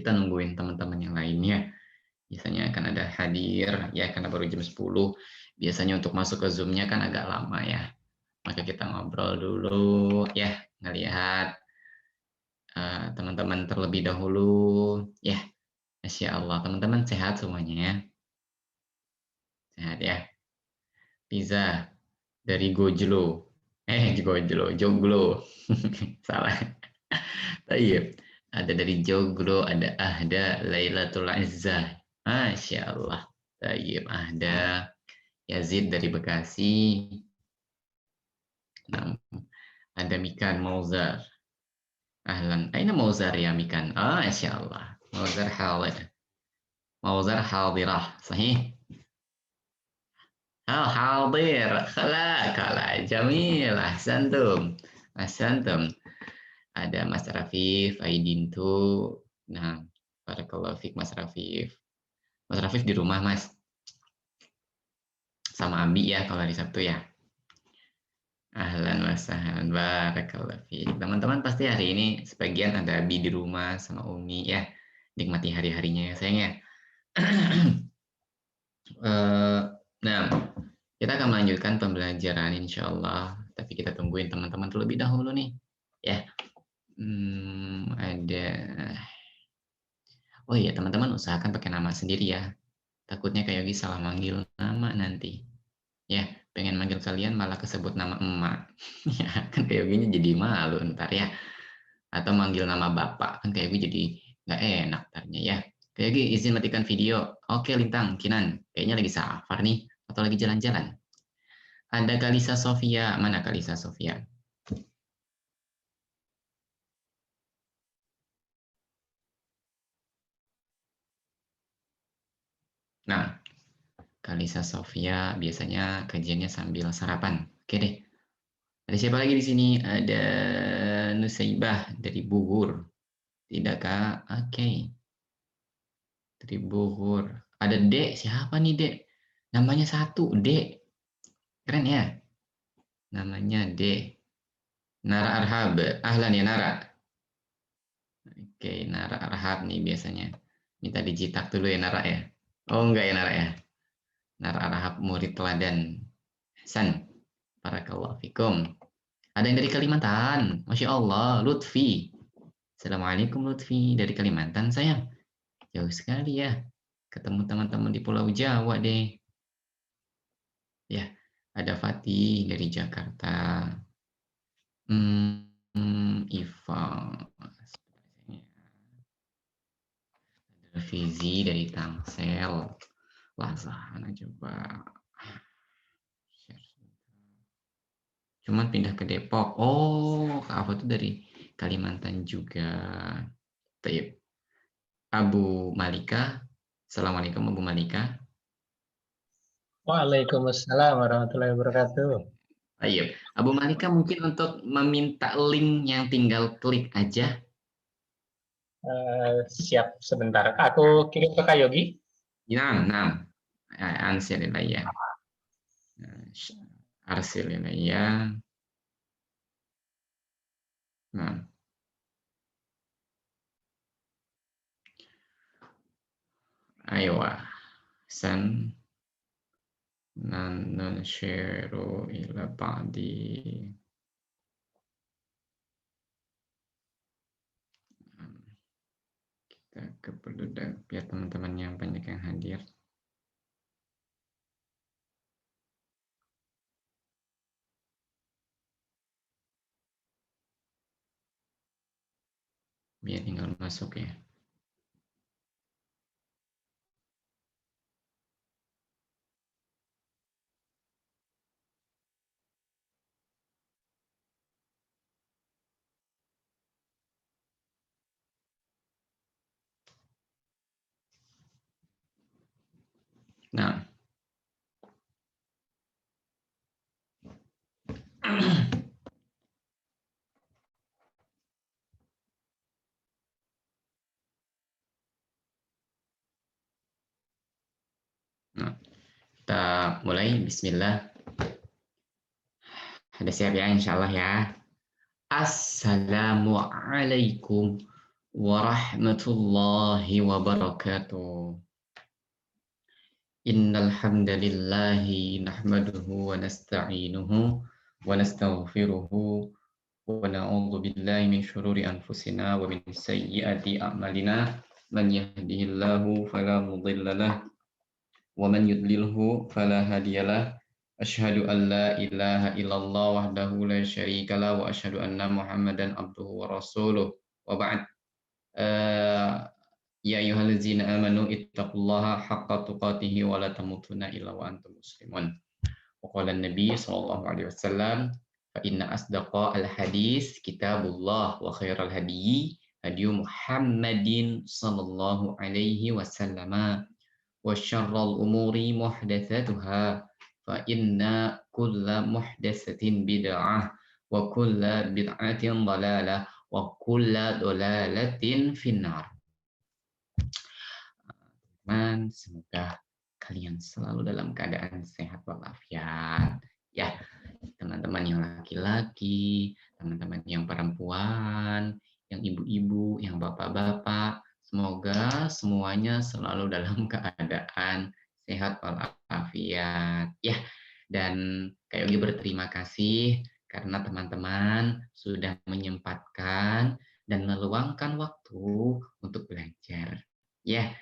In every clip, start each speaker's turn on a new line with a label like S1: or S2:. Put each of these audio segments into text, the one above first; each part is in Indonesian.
S1: kita nungguin teman-teman yang lainnya. Biasanya akan ada hadir, ya karena baru jam 10. Biasanya untuk masuk ke Zoom-nya kan agak lama ya. Maka kita ngobrol dulu, ya, ngelihat teman-teman terlebih dahulu. Ya, Masya Allah. Teman-teman sehat semuanya ya? Sehat ya? Pizza dari Gojlo. Joglo. Salah. Tayyip. Ada dari Joglo, ada Ahda Lailatul Izzah. Masya Allah. Tayyip. Ahda Yazid dari Bekasi. Nah, ada Mikan Mauzar. Ahlan. Aina Mauzar ya Mikan? Masya Allah. Mauzar hadir. Mauzar hadirah. Sahih? Hadir. Kala. Jamil. Ahsantum. Ahsantum. Ada Mas Rafif, Aidin tuh. Nah, barakallahu fiik Mas Rafif. Mas Rafif di rumah, Mas. Sama Abi ya kalau hari Sabtu ya. Ahlan wa sahlan, barakallahu fiik. Teman-teman pasti hari ini sebagian ada Abi di rumah sama Umi ya. Nikmati hari-harinya ya sayang ya. Nah, kita akan melanjutkan pembelajaran insya Allah. Tapi kita tungguin teman-teman terlebih dahulu nih. Ya, ada. Oh iya, teman-teman usahakan pakai nama sendiri ya. Takutnya kayak Yogi salah manggil nama nanti. Ya, pengen manggil kalian malah kesebut nama emak. Ya, kan kayak Yoginya jadi malu ntar ya. Atau manggil nama bapak, kan kayak Yogi jadi nggak enak ntarnya ya. Kayak Yogi izin matikan video. Oke, Lintang, Kinan. Kayaknya lagi safar nih. Atau lagi jalan-jalan. Ada Kalisa Sofia. Mana Kalisa Sofia? Nah, Kalisa Sofia biasanya kajiannya sambil sarapan. Oke deh. Ada siapa lagi di sini? Ada Nusaibah dari Bogor. Tidak, Kak? Oke. Dari Bogor. Ada Dek. Siapa nih, Dek? Namanya satu, Dek. Keren ya? Namanya Dek. Nara Arhab. Ahlan ya, Nara. Oke, Nara Arhab nih biasanya. Minta dijitak dulu ya, Nara ya. Oh, enggak ya, Nara ya. Nara Arhab murid teladan. Hasan. Barakallahu fikum. Ada yang dari Kalimantan. Masya Allah. Lutfi. Assalamualaikum Lutfi. Dari Kalimantan, sayang. Jauh sekali ya. Ketemu teman-teman di Pulau Jawa deh. Ya, ada Fatih dari Jakarta. Iva. Ada Fizi dari Tangsel. Lazana coba. Cuman pindah ke Depok. Oh, Kak Ava tuh dari Kalimantan juga. Taib. Abu Malika. Assalamualaikum Abu Malika.
S2: Waalaikumsalam warahmatullahi wabarakatuh.
S1: Ayo, Abu Malika mungkin untuk meminta link yang tinggal klik aja.
S2: Siap sebentar. Aku kirim ke Kak Yogi.
S1: Nah, Ansirilaya. Arsirilaya. Nah. Ayo, san nan share ila ba'di. Kita keperluan biar teman-teman yang banyak yang hadir. Biar tinggal masuk ya. Nah. Nah, kita mulai. Bismillah. Ada siap ya, insya Allah ya. Assalamualaikum warahmatullahi wabarakatuh. Innal hamdalillahi nahmaduhu wa nasta'inuhu wa nastaghfiruhu wa na'udzu billahi min syururi anfusina wa min sayyiati a'malina. Man yahdihillahu fala mudhillalah wa man yudlilhu fala hadiyalah. Asyhadu an la ilaha illallah wahdahu la syarikalah wa asyhadu anna Muhammadan abduhu wa rasuluh. Wa ba'd. Ya ayyuhallazina amanu ittaqullaha haqqa tuqatih wa la tamutunna illa wa antum muslimun. Wa qala an-nabi sallallahu alaihi wasallam, fa inna asdaqa al-hadis kitabullah wa khairal hadyi hadi Muhammadin sallallahu alaihi wasallam wa syarrul umuri muhdatsatuha fa inna kulla muhdatsatin bid'ah wa kulla bid'atin dhalalah wa kulla dhalalatin finnar. Teman, semoga kalian selalu dalam keadaan sehat walafiat. Ya, teman-teman yang laki-laki, teman-teman yang perempuan, yang ibu-ibu, yang bapak-bapak, semoga semuanya selalu dalam keadaan sehat walafiat. Ya, dan Kak Yogi berterima kasih karena teman-teman sudah menyempatkan dan meluangkan waktu untuk belajar. Ya,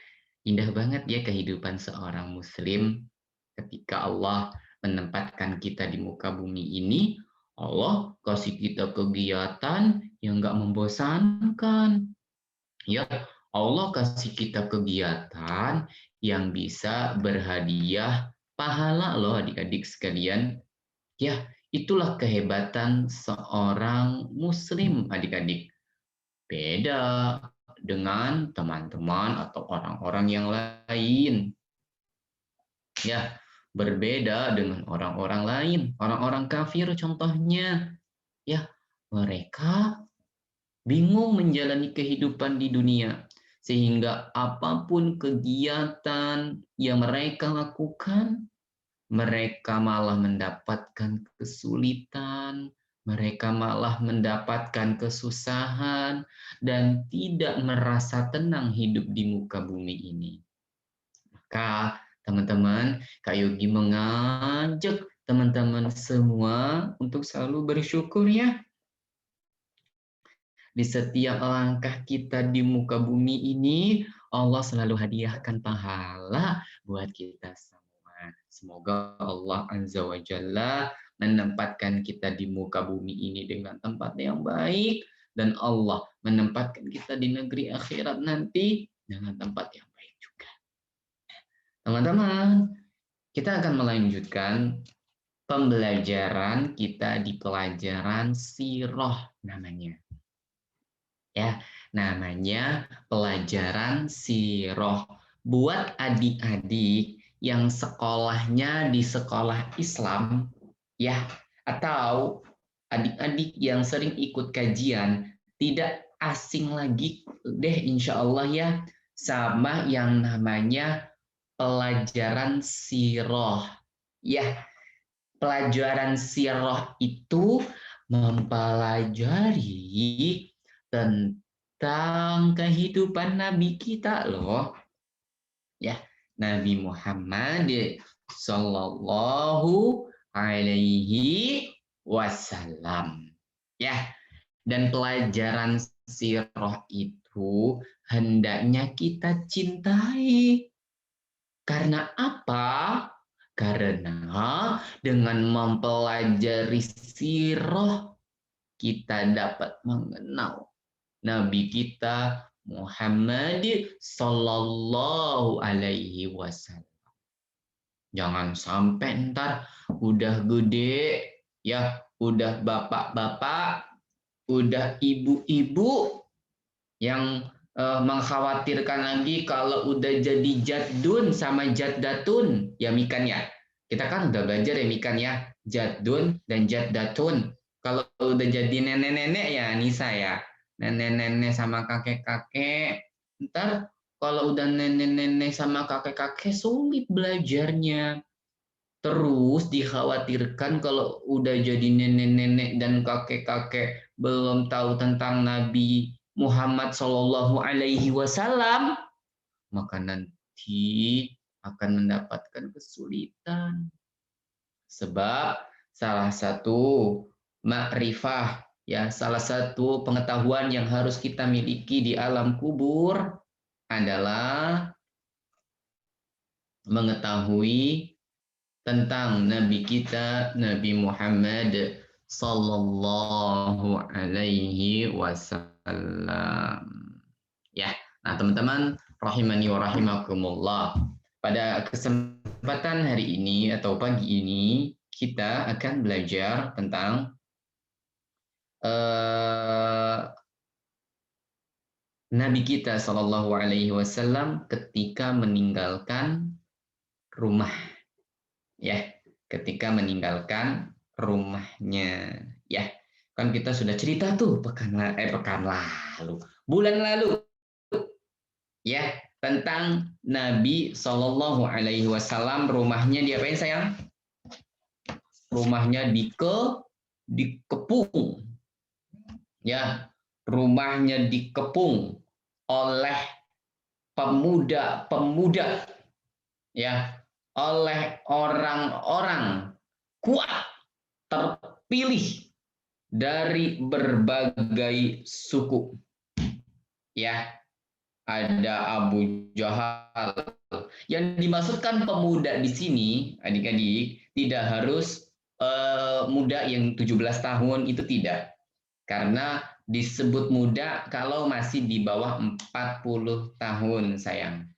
S1: indah banget ya kehidupan seorang muslim ketika Allah menempatkan kita di muka bumi ini. Allah kasih kita kegiatan yang nggak membosankan. Ya, Allah kasih kita kegiatan yang bisa berhadiah pahala loh adik-adik sekalian. Ya, itulah kehebatan seorang muslim adik-adik. Beda dengan teman-teman atau orang-orang yang lain. Ya, berbeda dengan orang-orang lain. Orang-orang kafir contohnya, ya, mereka bingung menjalani kehidupan di dunia. Sehingga apapun kegiatan yang mereka lakukan, mereka malah mendapatkan kesulitan, mereka malah mendapatkan kesusahan, dan tidak merasa tenang hidup di muka bumi ini. Maka teman-teman, Kak Yogi mengajak teman-teman semua untuk selalu bersyukur ya. Di setiap langkah kita di muka bumi ini, Allah selalu hadiahkan pahala buat kita semua. Semoga Allah Azza wa Jalla menempatkan kita di muka bumi ini dengan tempat yang baik, dan Allah menempatkan kita di negeri akhirat nanti dengan tempat yang baik juga. Teman-teman, kita akan melanjutkan pembelajaran kita di pelajaran sirah namanya. Ya, namanya pelajaran sirah. Buat adik-adik yang sekolahnya di sekolah Islam, ya, atau adik-adik yang sering ikut kajian, tidak asing lagi deh insya Allah ya, sama yang namanya pelajaran sirah. Ya, pelajaran sirah itu mempelajari tentang kehidupan Nabi kita loh. Ya, Nabi Muhammad Sallallahu Alaihi Wasallam. Ya, dan pelajaran sirah itu hendaknya kita cintai. Karena apa? Karena dengan mempelajari sirah kita dapat mengenal Nabi kita Muhammad Sallallahu Alaihi Wasallam. Jangan sampai ntar udah gede, ya udah bapak-bapak, udah ibu-ibu yang mengkhawatirkan lagi kalau udah jadi jadun sama jaddatun, ya Mikan ya. Kita kan udah belajar ya Mikan ya, jadun dan jaddatun. Kalau udah jadi nenek-nenek ya Nisa ya, nenek-nenek sama kakek-kakek. Ntar kalau udah nenek-nenek sama kakek-kakek sulit belajarnya. Terus dikhawatirkan kalau udah jadi nenek-nenek dan kakek-kakek belum tahu tentang Nabi Muhammad Shallallahu Alaihi Wasallam, maka nanti akan mendapatkan kesulitan. Sebab salah satu makrifah, ya, salah satu pengetahuan yang harus kita miliki di alam kubur adalah mengetahui tentang Nabi kita, Nabi Muhammad Sallallahu Alaihi Wasallam. Ya, nah teman-teman, rahimani wa rahimakumullah. Pada kesempatan hari ini atau pagi ini, kita akan belajar tentang Nabi kita Sallallahu Alaihi Wasallam ketika meninggalkan rumah. Ya, ketika meninggalkan rumahnya, ya, kan kita sudah cerita tuh pekan lalu, bulan lalu, ya, tentang Nabi Shallallahu Alaihi Wasallam. Rumahnya diapain sayang? Rumahnya dikepung, ya, rumahnya dikepung oleh pemuda-pemuda, ya, oleh orang-orang kuat terpilih dari berbagai suku. Ya, ada Abu Jahal. Yang dimaksudkan pemuda di sini, adik-adik, tidak harus muda yang 17 tahun, itu tidak. Karena disebut muda kalau masih di bawah 40 tahun, sayang.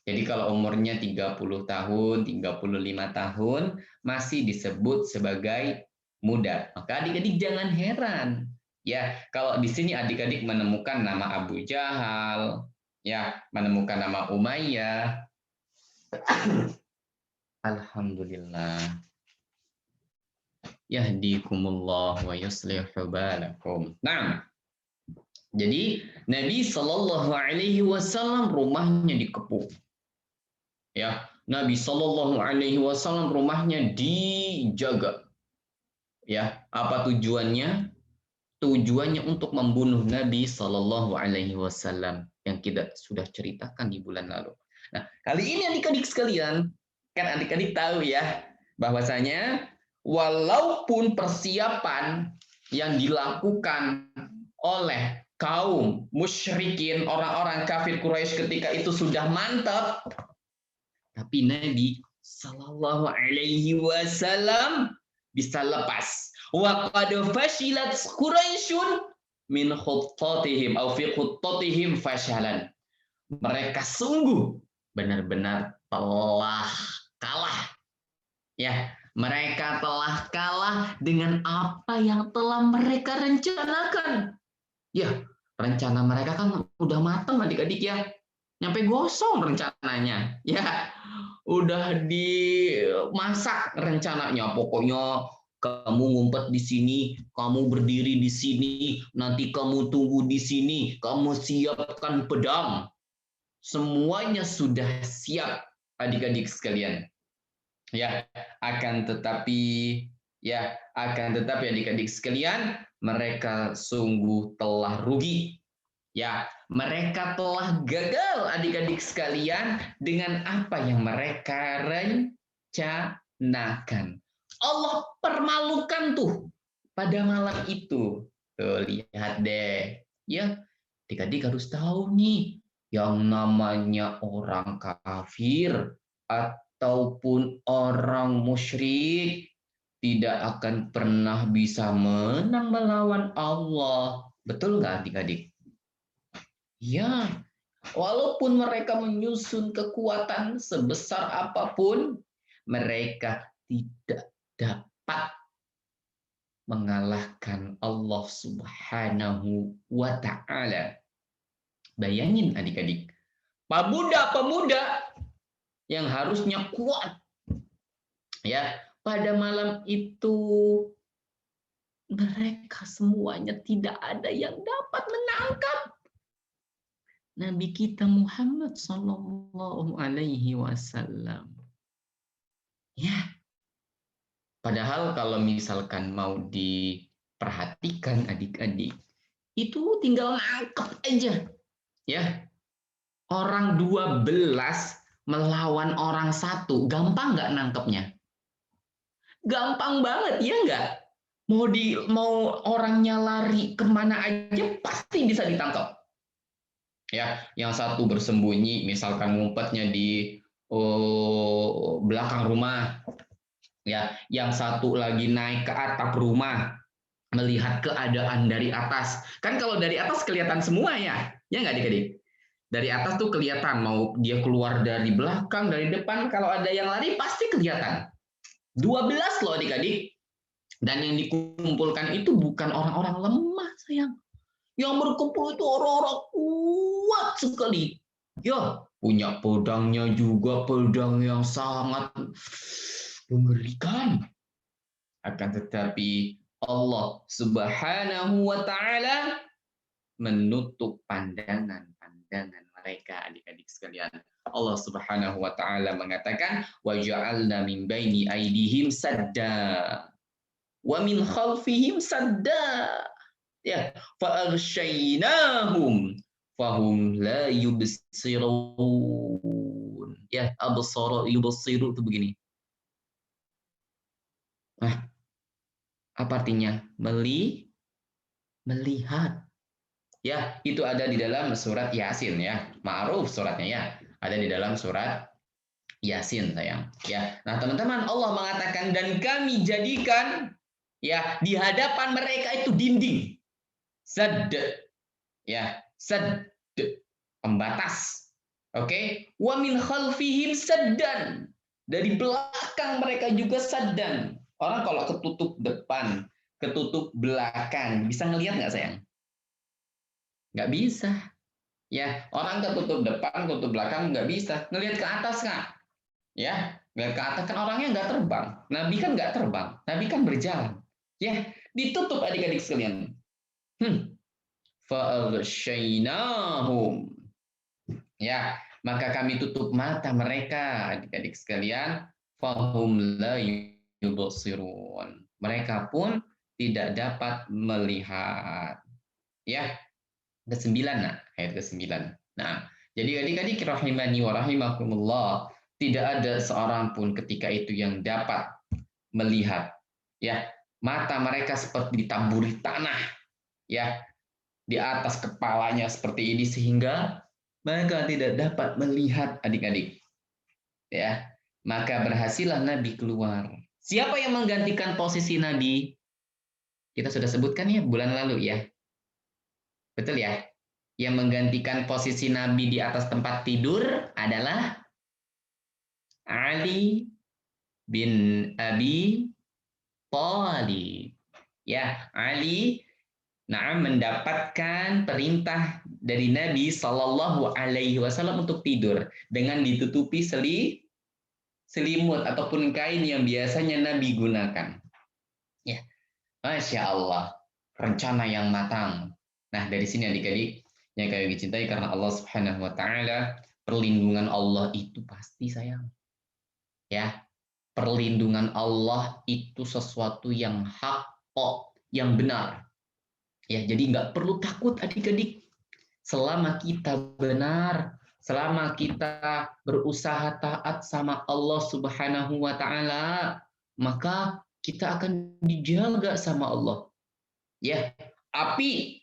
S1: Jadi kalau umurnya 30 tahun, 35 tahun, masih disebut sebagai muda. Maka adik-adik jangan heran. Ya, kalau di sini adik-adik menemukan nama Abu Jahal, ya, menemukan nama Umayyah. Alhamdulillah. Yahdikumullah wa yuslihu balakum. Nah, jadi Nabi Shallallahu Alaihi Wasallam rumahnya dikepung. Ya, Nabi Shallallahu Alaihi Wasallam rumahnya dijaga. Ya, apa tujuannya? Tujuannya untuk membunuh Nabi Shallallahu Alaihi Wasallam yang kita sudah ceritakan di bulan lalu. Nah, kali ini adik-adik sekalian, kan adik-adik tahu ya, bahwasanya walaupun persiapan yang dilakukan oleh kaum musyrikin, orang-orang kafir Quraisy ketika itu sudah mantap, tapi Nabi Sallallahu Alaihi Wasallam bisa lepas. Wa qad fashilat Quraisyun min khuttatihim aw fi khuttatihim fashalan. Mereka sungguh benar-benar telah kalah. Ya, mereka telah kalah dengan apa yang telah mereka rencanakan. Ya, rencana mereka kan udah matang adik-adik ya. Nyampe gosong rencananya. Ya, udah dimasak rencananya. Pokoknya kamu ngumpet di sini, kamu berdiri di sini, nanti kamu tunggu di sini, kamu siapkan pedang. Semuanya sudah siap adik-adik sekalian. Ya, akan tetapi adik-adik sekalian, mereka sungguh telah rugi. Ya, mereka telah gagal adik-adik sekalian dengan apa yang mereka rencanakan. Allah permalukan tuh pada malam itu. Tuh, lihat deh. Ya, adik-adik harus tahu nih, yang namanya orang kafir ataupun orang musyrik tidak akan pernah bisa menang melawan Allah. Betul nggak adik-adik? Ya, walaupun mereka menyusun kekuatan sebesar apapun, mereka tidak dapat mengalahkan Allah Subhanahu wa Ta'ala. Bayangin adik-adik, pemuda-pemuda yang harusnya kuat, ya, pada malam itu mereka semuanya tidak ada yang dapat menangkap Nabi kita Muhammad Sallallahu Alaihi Wasallam. Ya, padahal kalau misalkan mau diperhatikan adik-adik, itu tinggal nangkep aja. Ya, orang 12 melawan orang 1, gampang nggak nangkepnya? Gampang banget, ya nggak? Mau orangnya lari kemana aja pasti bisa ditangkap. Ya, yang satu bersembunyi, misalkan ngumpetnya di belakang rumah. Ya, yang satu lagi naik ke atap rumah, melihat keadaan dari atas. Kan kalau dari atas kelihatan semua ya nggak adik-adik? Dari atas tuh kelihatan, mau dia keluar dari belakang, dari depan, kalau ada yang lari pasti kelihatan. 12 loh adik-adik. Dan yang dikumpulkan itu bukan orang-orang lemah, sayang. Yang berkumpul itu orang-orang kuat sekali. Ya, punya pedangnya juga, pedang yang sangat mengerikan. Akan tetapi Allah Subhanahu wa taala menutup pandangan mereka, adik-adik sekalian. Allah Subhanahu wa taala mengatakan, "Wa ja'alna min baini aydihim sadda wa min khalfihim sadda." Ya, fa aghshaynahum fahum la yubsirun. Ya, absara yubsiru itu begini. Nah, apa artinya? Melihat. Ya, itu ada di dalam surat Yasin ya. Ma'ruf suratnya ya. Ada di dalam surat Yasin, sayang. Ya. Nah, teman-teman, Allah mengatakan dan kami jadikan ya di hadapan mereka itu dinding. Sadd. Ya, sadd. Pembatas. Oke? Wa min khalfihim saddan. Dari belakang mereka juga saddan. Orang kalau ketutup depan, ketutup belakang, bisa ngelihat nggak, sayang? Nggak bisa. Ya, orang ketutup depan, ketutup belakang nggak bisa. Ngelihat ke atas nggak? Ya, ngelihat ke atas kan orangnya nggak terbang. Nabi kan nggak terbang. Nabi kan berjalan. Ya, ditutup adik-adik sekalian. Fa'aghshaynahum. Ya, maka kami tutup mata mereka, adik-adik sekalian. Fahum la yubsirun. Mereka pun tidak dapat melihat. Ya, ke-9, nah, ayat ke-9. Nah, jadi adik-adik rahimani wa rahimakumullah, tidak ada seorang pun ketika itu yang dapat melihat. Ya, mata mereka seperti ditaburi tanah, ya, di atas kepalanya seperti ini sehingga mereka tidak dapat melihat, adik-adik. Ya, maka berhasillah Nabi keluar. Siapa yang menggantikan posisi Nabi? Kita sudah sebutkan ya bulan lalu ya. Betul ya? Yang menggantikan posisi Nabi di atas tempat tidur adalah Ali bin Abi Thalib. Ya, Ali mendapatkan perintah dari Nabi Shallallahu Alaihi Wasallam untuk tidur dengan ditutupi selimut ataupun kain yang biasanya Nabi gunakan. Ya, Masya Allah, rencana yang matang. Nah, dari sini adik-adik yang kami cintai, karena Allah Subhanahu wa taala, perlindungan Allah itu pasti, sayang. Ya, perlindungan Allah itu sesuatu yang hak, yang benar. Ya, jadi nggak perlu takut adik-adik. Selama kita benar, selama kita berusaha taat sama Allah Subhanahu wa taala, maka kita akan dijaga sama Allah. Ya, api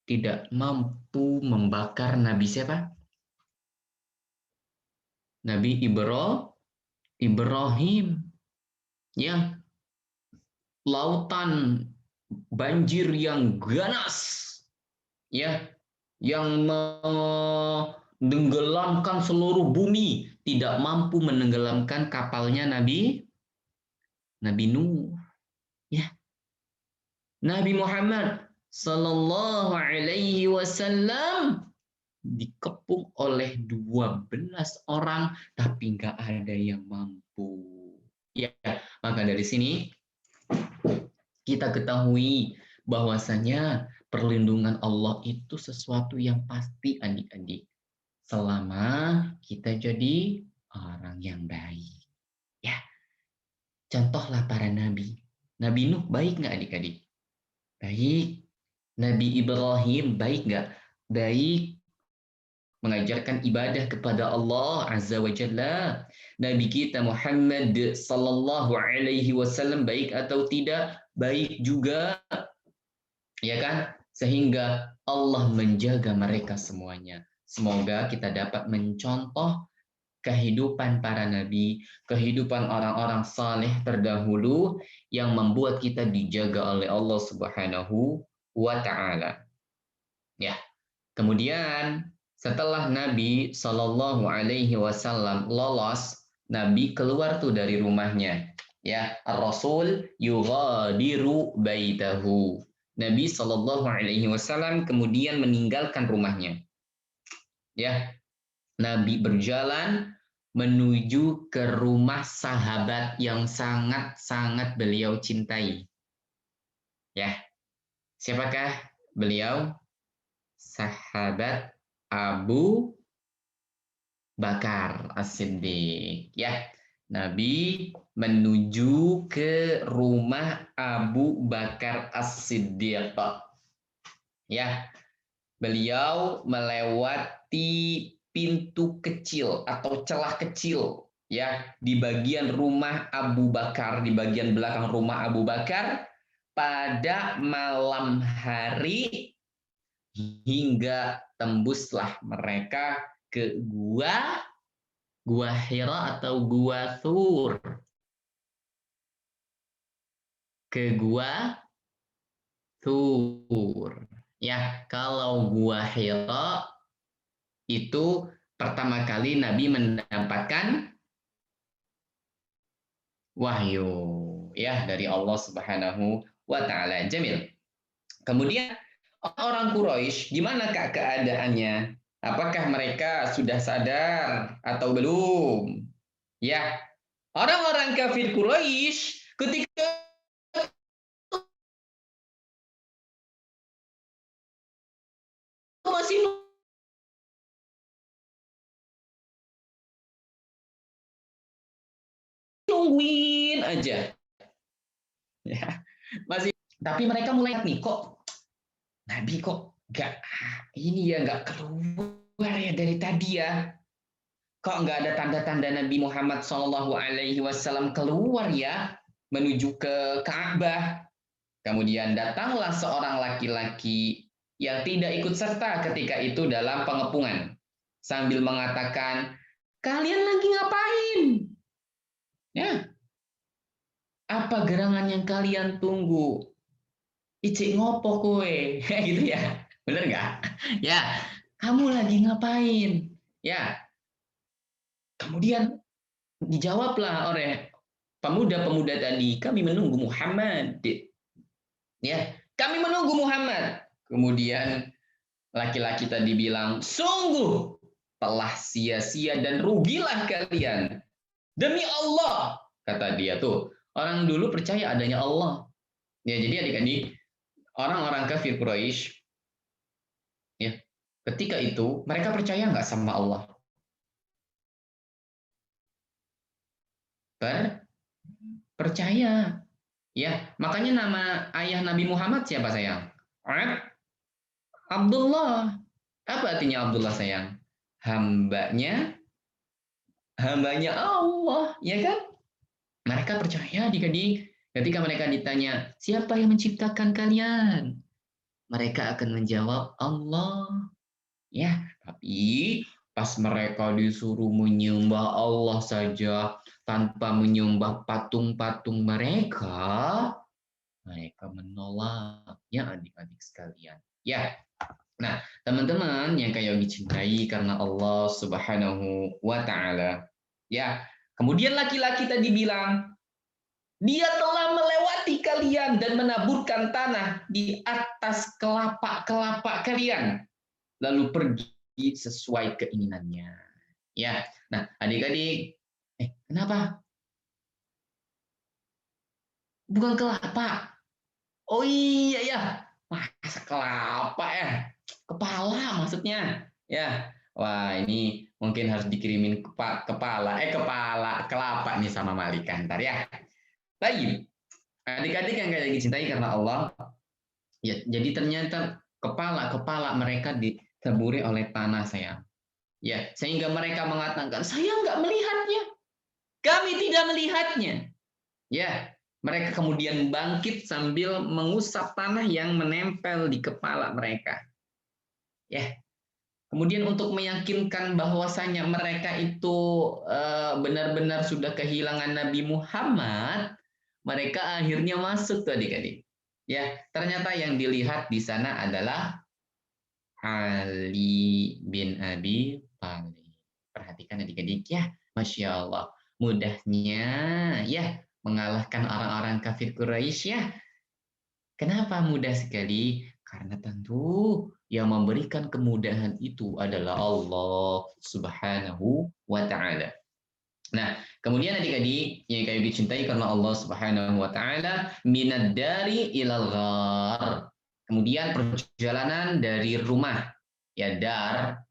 S1: tidak mampu membakar Nabi siapa? Nabi Ibrahim. Ya, lautan banjir yang ganas, ya, yang menenggelamkan seluruh bumi, tidak mampu menenggelamkan kapalnya Nabi Nuh. Ya, Nabi Muhammad Sallallahu Alaihi Wasallam dikepung oleh 12 orang, tapi nggak ada yang mampu. Ya, maka dari sini kita ketahui bahwasanya perlindungan Allah itu sesuatu yang pasti, adik-adik. Selama kita jadi orang yang baik. Ya, contohlah para nabi. Nabi Nuh baik nggak, adik-adik? Baik. Nabi Ibrahim baik nggak? Baik, mengajarkan ibadah kepada Allah Azza wa Jalla. Nabi kita Muhammad sallallahu alaihi wasallam baik atau tidak? Baik juga, ya kan? Sehingga Allah menjaga mereka semuanya. Semoga kita dapat mencontoh kehidupan para nabi, kehidupan orang-orang saleh terdahulu yang membuat kita dijaga oleh Allah Subhanahu wa taala. Ya. Kemudian setelah Nabi Shallallahu Alaihi Wasallam lolos, Nabi keluar tuh dari rumahnya. Ya, Ar-Rasul yughadiru baitahu. Nabi Shallallahu Alaihi Wasallam kemudian meninggalkan rumahnya. Ya, Nabi berjalan menuju ke rumah sahabat yang sangat-sangat beliau cintai. Ya, siapakah beliau? Sahabat Abu Bakar As-Siddiq. Ya, Nabi menuju ke rumah Abu Bakar As-Siddiq. Ya, beliau melewati pintu kecil atau celah kecil ya di bagian rumah Abu Bakar, di bagian belakang rumah Abu Bakar pada malam hari hingga tembuslah mereka ke gua Hira atau gua Thur, ke gua Thur. Ya, kalau gua Hira itu pertama kali Nabi mendapatkan wahyu ya dari Allah Subhanahu wa taala. Jamil. Kemudian orang Quraisy, gimana Kak keadaannya? Apakah mereka sudah sadar atau belum? Ya, orang-orang kafir Quraisy ketika masih nungguin aja, ya masih. Tapi mereka mulai nih kok Nabi kok nggak ini ya nggak keluar ya dari tadi ya. Kok nggak ada tanda-tanda Nabi Muhammad Shallallahu Alaihi Wasallam keluar ya menuju ke Ka'bah. Kemudian datanglah seorang laki-laki yang tidak ikut serta ketika itu dalam pengepungan sambil mengatakan, kalian lagi ngapain? Ya, apa gerangan yang kalian tunggu? Icik ngopo kowe, gitu ya, bener nggak? Ya, kamu lagi ngapain? Ya, kemudian dijawablah oleh pemuda-pemuda tadi, kami menunggu Muhammad. Ya, kami menunggu Muhammad. Kemudian laki-laki tadi bilang, sungguh telah sia-sia dan rugilah kalian. Demi Allah, kata dia tuh. Orang dulu percaya adanya Allah. Ya, jadi adik-adik, orang-orang kafir Quraisy, ya, ketika itu mereka percaya nggak sama Allah? Percaya. Ya, makanya nama ayah Nabi Muhammad siapa sayang? Abdullah. Apa artinya Abdullah sayang? Hambanya, hambanya Allah, ya kan? Mereka percaya adik-adik ketika mereka ditanya, siapa yang menciptakan kalian? Mereka akan menjawab Allah. Ya, tapi pas mereka disuruh menyembah Allah saja tanpa menyembah patung-patung mereka, mereka menolaknya adik-adik sekalian. Ya, nah teman-teman yang kayak dicintai karena Allah Subhanahu wa Ta'ala. Ya, kemudian laki-laki tadi bilang, dia telah melewati kalian dan menaburkan tanah di atas kelapa-kelapa kalian, lalu pergi sesuai keinginannya. Ya, nah adik-adik, kenapa? Bukan kelapa. Oh iya ya, masa kelapa ya? Kepala maksudnya. Ya, wah ini mungkin harus dikirimin kepala kelapa nih sama Malika ntar ya. Baik, adik-adik yang kayak dicintai karena Allah, Ya, jadi ternyata kepala-kepala mereka ditaburi oleh tanah, sayang. Ya, sehingga mereka mengatakan, saya nggak melihatnya, kami tidak melihatnya. Ya, mereka kemudian bangkit sambil mengusap tanah yang menempel di kepala mereka. Ya, kemudian untuk meyakinkan bahwasanya mereka itu benar-benar sudah kehilangan Nabi Muhammad, mereka akhirnya masuk tuh adik-adik. Ya, ternyata yang dilihat di sana adalah Ali bin Abi Thalib. Perhatikan adik-adik ya, Masya Allah. Mudahnya ya mengalahkan orang-orang kafir Quraisy ya. Kenapa mudah sekali? Karena tentu yang memberikan kemudahan itu adalah Allah Subhanahu wa Ta'ala. Nah, kemudian adik-adik yang kami dicintai karena Allah Subhanahu wa Ta'ala, minad dari ilal ghar. Kemudian perjalanan dari rumah, ya dar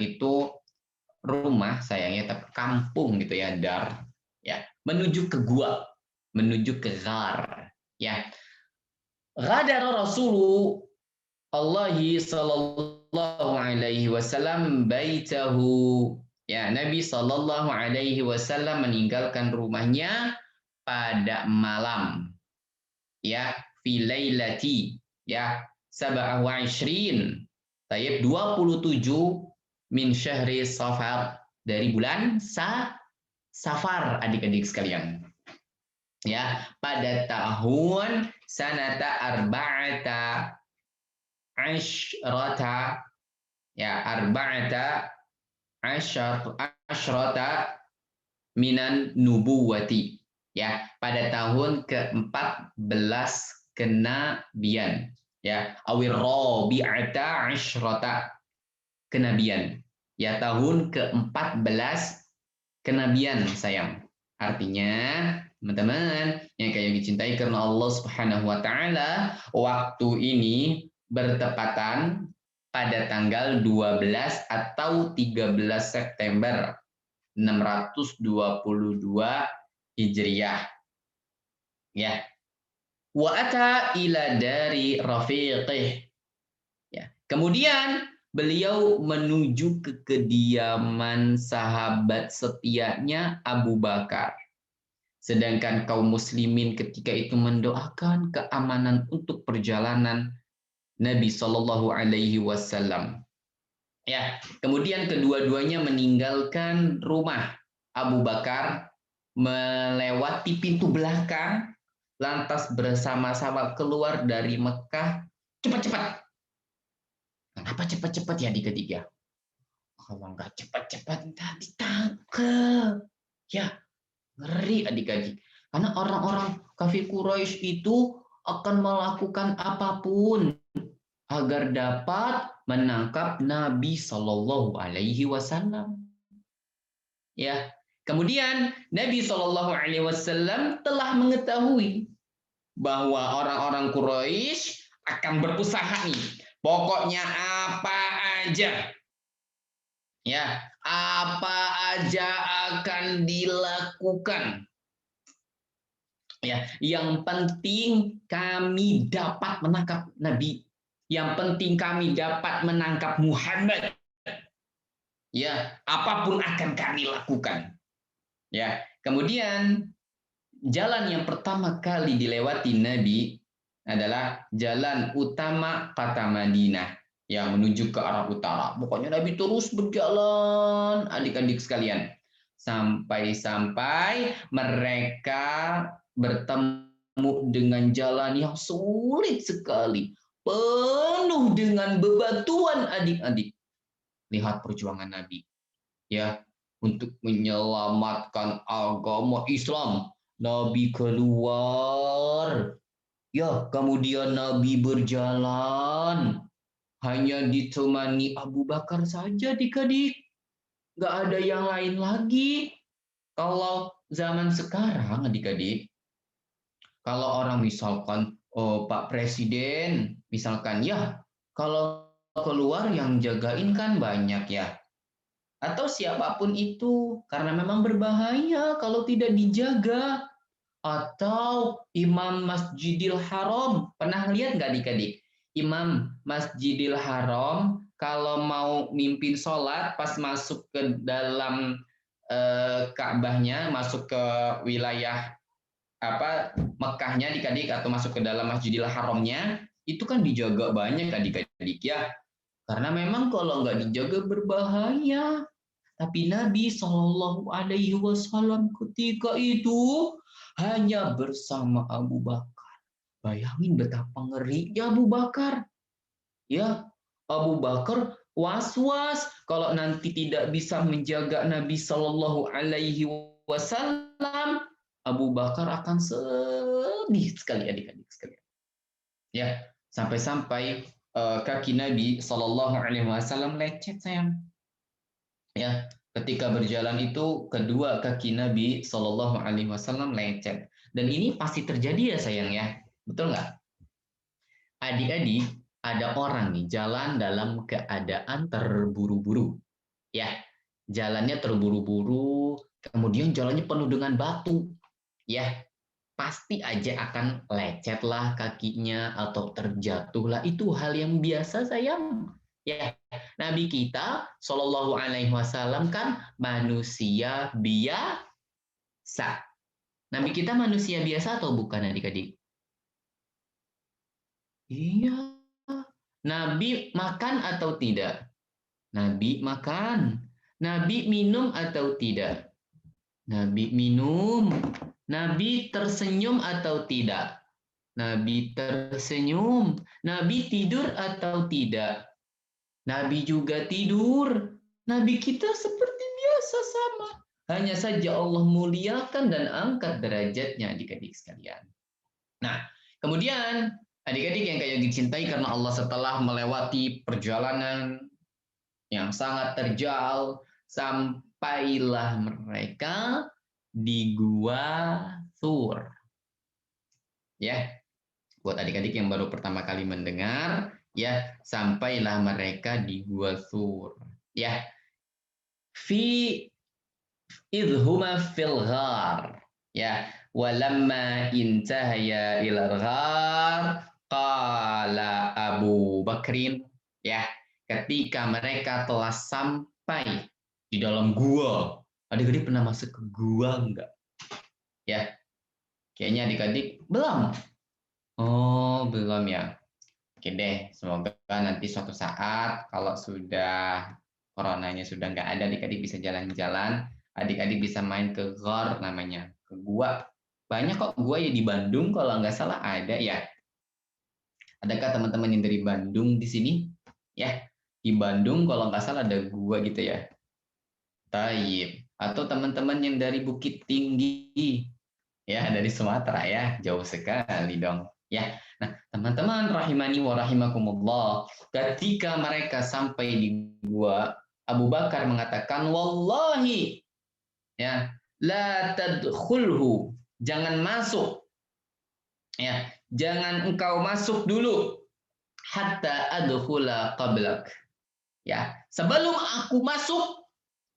S1: itu rumah sayangnya, tapi kampung gitu ya, ya, menuju ke gua, menuju ke ghar, ya. Ghadara Rasulullah sallallahu alaihi wasallam baitahu. Ya, Nabi sallallahu alaihi wasallam meninggalkan rumahnya pada malam. Ya, fi lailati, ya, 27. Tayyib 27 min syahri Safar, dari bulan Safar adik-adik sekalian. Ya, pada tahun sanata arba'ata asyrata, ya, arba'ata asyrata minan nubuwati, ya, pada tahun ke-14 kenabian, ya, awir rabi'ata asyrata, kenabian, ya, tahun ke-14 kenabian sayang. Artinya teman-teman yang kayak dicintai karena Allah Subhanahu wa Ta'ala, waktu ini bertepatan pada tanggal 12 atau 13 September 622 Hijriah. Ya. Wa ata ila dari rafiqih. Ya. Kemudian beliau menuju ke kediaman sahabat setianya Abu Bakar. Sedangkan kaum muslimin ketika itu mendoakan keamanan untuk perjalanan Nabi Shallallahu Alaihi Wasallam. Ya, kemudian kedua-duanya meninggalkan rumah Abu Bakar, melewati pintu belakang, lantas bersama-sama keluar dari Mekah. Cepat-cepat. Kenapa cepat-cepat ya adik-adik ya? Kalau nggak cepat-cepat ntar ditangkap. Ya, ngeri adik-adik. Karena orang-orang kafir Quraisy itu akan melakukan apapun agar dapat menangkap Nabi Shallallahu Alaihi Wasallam. Ya, kemudian Nabi Shallallahu Alaihi Wasallam telah mengetahui bahwa orang-orang Quraisy akan berusaha nih. Pokoknya apa aja, ya, apa aja akan dilakukan. Ya, yang penting kami dapat menangkap Nabi. Yang penting kami dapat menangkap Muhammad. Ya, apapun akan kami lakukan. Ya, kemudian jalan yang pertama kali dilewati Nabi adalah jalan utama kota Madinah yang menuju ke arah utara. Pokoknya Nabi terus berjalan, adik-adik sekalian, sampai-sampai mereka bertemu dengan jalan yang sulit sekali, penuh dengan bebatuan adik-adik. Lihat perjuangan Nabi, ya, untuk menyelamatkan agama Islam. Nabi keluar, ya, kemudian Nabi berjalan, hanya ditemani Abu Bakar saja adik-adik, nggak ada yang lain lagi. Kalau zaman sekarang adik-adik, kalau orang misalkan, oh, Pak Presiden, misalkan, ya, kalau keluar yang jagain kan banyak ya, atau siapapun itu, karena memang berbahaya kalau tidak dijaga. Atau Imam Masjidil Haram. Pernah lihat nggak adik-adik? Imam Masjidil Haram kalau mau mimpin sholat pas masuk ke dalam Ka'bahnya, masuk ke wilayah Mekahnya adik-adik, atau masuk ke dalam Masjidil Haramnya, itu kan dijaga banyak adik-adik ya. Karena memang kalau nggak dijaga berbahaya. Tapi Nabi Shallallahu Alaihi Wasallam ketika itu hanya bersama Abu Bakar. Bayangin betapa ngerinya Abu Bakar. Ya, Abu Bakar was-was kalau nanti tidak bisa menjaga Nabi Shallallahu Alaihi Wasallam. Abu Bakar akan sedih sekali adik-adik sekalian. Ya, sampai-sampai kaki Nabi Shallallahu Alaihi Wasallam lecet sayang. Ya, ketika berjalan itu kedua kaki Nabi Shallallahu Alaihi Wasallam lecet. Dan ini pasti terjadi ya sayang ya, betul nggak? Adik-adik, ada orang nih jalan dalam keadaan terburu-buru. Ya, jalannya terburu-buru, kemudian jalannya penuh dengan batu. Ya, pasti aja akan lecet lah kakinya atau terjatuh lah. Itu hal yang biasa sayang. Ya, Nabi kita Shallallahu Alaihi Wasallam kan manusia biasa. Nabi kita manusia biasa atau bukan adik-adik? Iya. Nabi makan atau tidak? Nabi makan. Nabi minum atau tidak? Nabi minum. Nabi tersenyum atau tidak? Nabi tersenyum. Nabi tidur atau tidak? Nabi juga tidur. Nabi kita seperti biasa sama. Hanya saja Allah muliakan dan angkat derajatnya adik-adik sekalian. Nah, kemudian adik-adik yang kayak dicintai karena Allah, setelah melewati perjalanan yang sangat terjal, sampailah mereka di Gua Thur. Ya, buat adik-adik yang baru pertama kali mendengar, ya, sampailah mereka di Gua Thur. Ya, fi idhuma fil ghar. Ya, walamma intahaya ilal ghar qala Abu Bakrin. Ya, ketika mereka telah sampai di dalam gua. Adik-adik pernah masuk ke gua enggak? Ya, kayaknya adik-adik belum. Oh, belum ya. Oke deh, semoga nanti suatu saat kalau sudah coronanya sudah nggak ada, adik-adik bisa jalan-jalan, adik-adik bisa main ke gor namanya, ke gua. Banyak kok gua ya di Bandung, kalau nggak salah ada ya. Adakah teman-teman yang dari Bandung di sini? Ya, di Bandung kalau nggak salah ada gua gitu ya. Taib. Atau teman-teman yang dari Bukit Tinggi, ya dari Sumatera ya, jauh sekali dong. Ya, nah teman-teman rahimani wa rahimakumullah, ketika mereka sampai di gua, Abu Bakar mengatakan, wallahi, ya, la tadkhulhu, jangan masuk, ya, jangan engkau masuk dulu, hatta adkhula qablak, ya, sebelum aku masuk,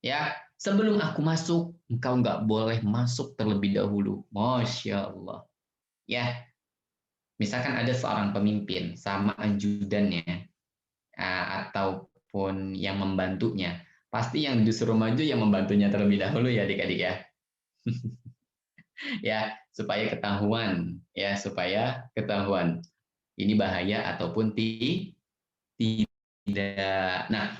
S1: ya, sebelum aku masuk, engkau nggak boleh masuk terlebih dahulu. Masya Allah. Ya, misalkan ada seorang pemimpin sama ajudannya ataupun yang membantunya, pasti yang disuruh maju yang membantunya terlebih dahulu ya adik-adik ya. Ya, supaya ketahuan, ya, supaya ketahuan ini bahaya ataupun tidak. Nah,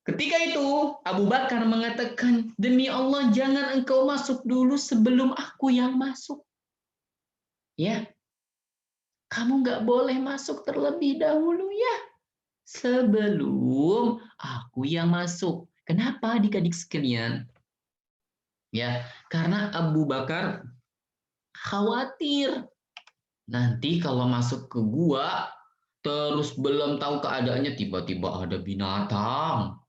S1: ketika itu Abu Bakar mengatakan, demi Allah jangan engkau masuk dulu sebelum aku yang masuk. Ya, kamu nggak boleh masuk terlebih dahulu ya, sebelum aku yang masuk. Kenapa adik-adik sekalian? Ya, karena Abu Bakar khawatir nanti kalau masuk ke gua, terus belum tahu keadaannya, tiba-tiba ada binatang.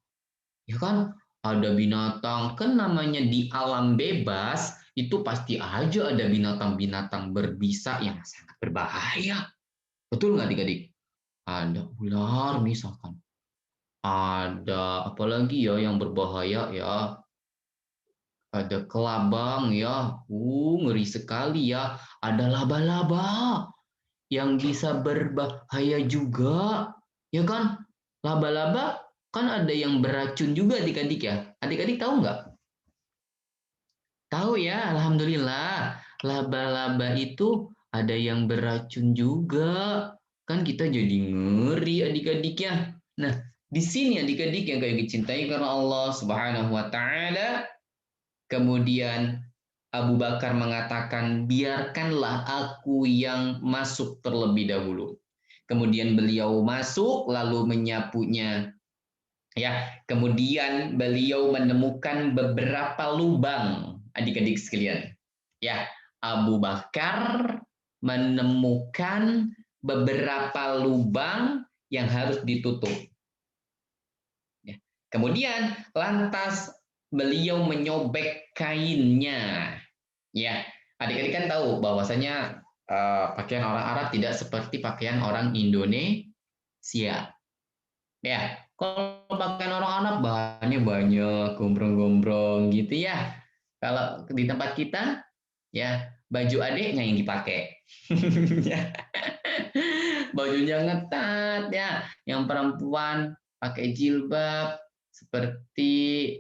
S1: Ya kan? Ada binatang, kan namanya di alam bebas, itu pasti aja ada binatang-binatang berbisa yang sangat berbahaya. Betul nggak adik-adik? Ada ular misalkan. Ada apalagi ya yang berbahaya ya. ada kelabang ya, ngeri sekali ya. Ada laba-laba yang bisa berbahaya juga, ya kan? Laba-laba kan ada yang beracun juga adik-adik ya. Adik-adik tahu nggak? Tahu ya, alhamdulillah. Laba-laba itu ada yang beracun juga. Kan kita jadi ngeri adik-adik ya. Nah, di sini adik-adik yang kayak dicintai karena Allah Subhanahu wa taala, kemudian Abu Bakar mengatakan, "Biarkanlah aku yang masuk terlebih dahulu." Kemudian beliau masuk lalu menyapunya. Ya, kemudian beliau menemukan beberapa lubang, adik-adik sekalian. Ya, Abu Bakar menemukan beberapa lubang yang harus ditutup. Ya. Kemudian lantas beliau menyobek kainnya. Ya, adik-adik kan tahu bahwasanya pakaian orang Arab tidak seperti pakaian orang Indonesia. Ya, kalau pakaian orang Arab bahannya banyak, gombrong-gombrong gitu ya. Kalau di tempat kita, ya baju adiknya yang dipakai. Ya. Bajunya ngetat ya. Yang perempuan pakai jilbab seperti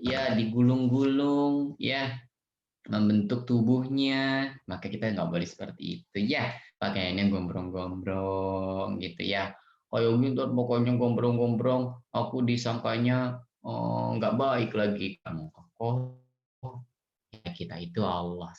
S1: ya digulung-gulung ya, membentuk tubuhnya. Maka kita nggak boleh seperti itu ya. Pakaiannya gombrong-gombrong gitu ya. Kayak gitu pokoknya gombrong-gombrong, aku disangkanya nggak baik lagi kamu. Oh, ya kita itu Allah.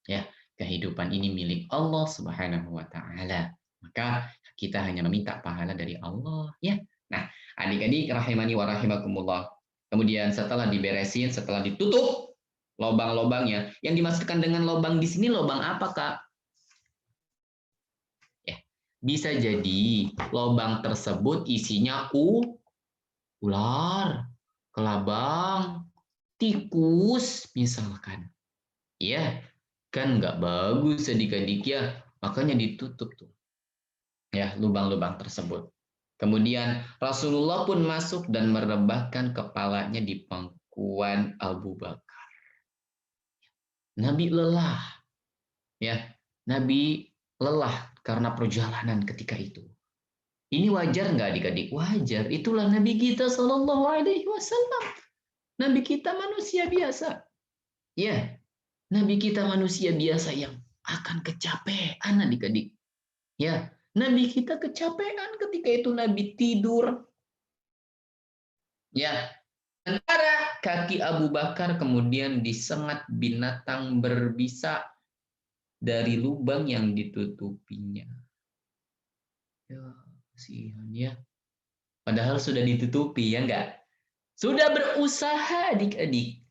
S1: Ya, kehidupan ini milik Allah Subhanahu wa taala. Maka kita hanya meminta pahala dari Allah, ya. Nah, adik-adik rahimani wa rahimakumullah. Kemudian setelah diberesin, setelah ditutup lobang-lobangnya, yang dimaksudkan dengan lobang di sini lobang apa, Kak? Ya, bisa jadi lobang tersebut isinya ular, kelabang, tikus misalkan. Ya, kan nggak bagus adik-adik ya, makanya ditutup tuh ya lubang-lubang tersebut. Kemudian Rasulullah pun masuk dan merebahkan kepalanya di pangkuan Abu Bakar. Nabi lelah ya, Nabi lelah karena perjalanan ketika itu. Ini wajar nggak adik-adik? Wajar. Itulah Nabi kita Shallallahu Alaihi Wasallam. Nabi kita manusia biasa. Ya, Nabi kita manusia biasa yang akan kecapean adik-adik. Ya, Nabi kita kecapean ketika itu Nabi tidur. Ya, antara kaki Abu Bakar kemudian disengat binatang berbisa dari lubang yang ditutupinya. Ya, kasihan ya. Padahal sudah ditutupi ya enggak? Sudah berusaha adik-adik.